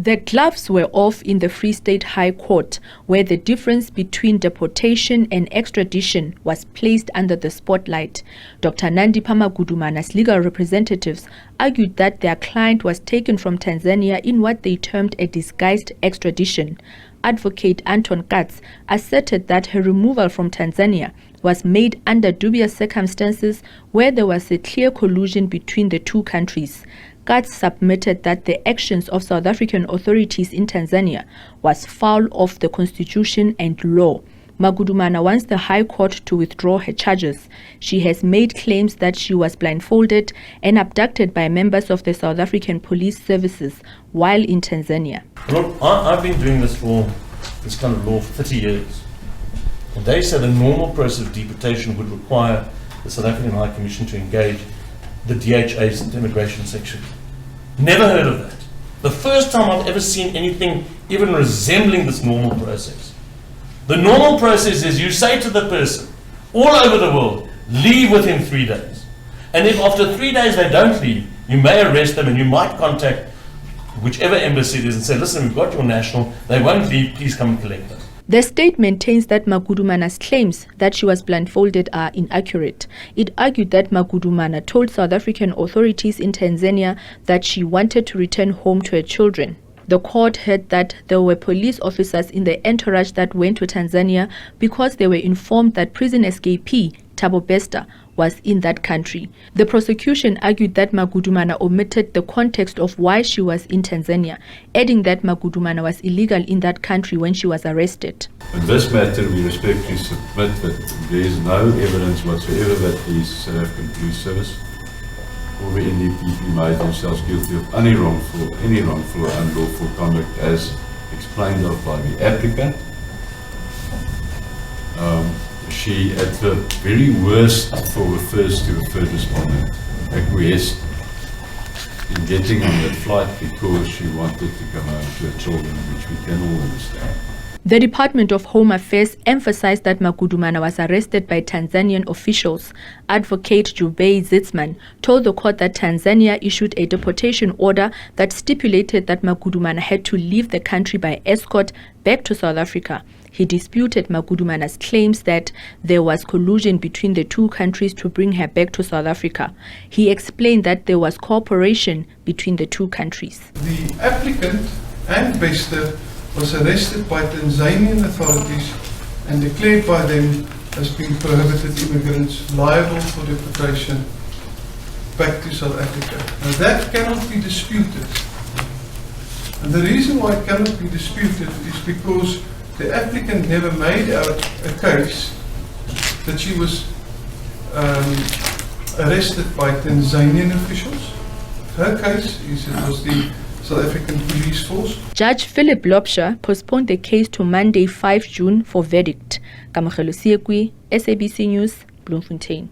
The gloves were off in the Free State High Court, where the difference between deportation and extradition was placed under the spotlight. Dr Nandipha Magudumana's legal representatives argued that their client was taken from Tanzania in what they termed a disguised extradition. Advocate Anton Katz asserted that her removal from Tanzania was made under dubious circumstances where there was a clear collusion between the two countries. Katz submitted that the actions of South African authorities in Tanzania was foul of the constitution and law. Magudumana wants the High Court to withdraw her charges. She has made claims that she was blindfolded and abducted by members of the South African police services while in Tanzania. Look, I've been doing this kind of law for 30 years. And they said the normal process of deportation would require the South African High Commission to engage the DHA's immigration section. Never heard of that. The first time I've ever seen anything even resembling this normal process. The normal process is you say to the person all over the world, leave within 3 days. And if after 3 days they don't leave, you may arrest them and you might contact whichever embassy it is and say, listen, we've got your national, they won't leave, please come and collect them. The state maintains that Magudumana's claims that she was blindfolded are inaccurate. It argued that Magudumana told South African authorities in Tanzania that she wanted to return home to her children. The court heard that there were police officers in the entourage that went to Tanzania because they were informed that prison escapee Thabo Bester was in that country. The prosecution argued that Magudumana omitted the context of why she was in Tanzania, adding that Magudumana was illegal in that country when she was arrested. In this matter, we respectfully submit that there is no evidence whatsoever that the South African Police Service or the NDPP made themselves guilty of any wrongful or unlawful conduct as explained of by the applicant. She, at the very worst, refers to the third respondent, acquiesced in getting on that flight because she wanted to come home to her children, which we can all understand. The Department of Home Affairs emphasized that Magudumana was arrested by Tanzanian officials. Advocate Jubei Zitzman told the court that Tanzania issued a deportation order that stipulated that Magudumana had to leave the country by escort back to South Africa. He disputed Magudumana's claims that there was collusion between the two countries to bring her back to South Africa. He explained that there was cooperation between the two countries. The applicant and Bester was arrested by Tanzanian authorities and declared by them as being prohibited immigrants liable for deportation back to South Africa. Now that cannot be disputed. And the reason why it cannot be disputed is because the applicant never made out a case that she was arrested by Tanzanian officials. Her case is it was the South African Police Force. Judge Philip Lopsha postponed the case to Monday, 5 June for verdict. Kamagelo Siekwi, SABC News, Bloemfontein.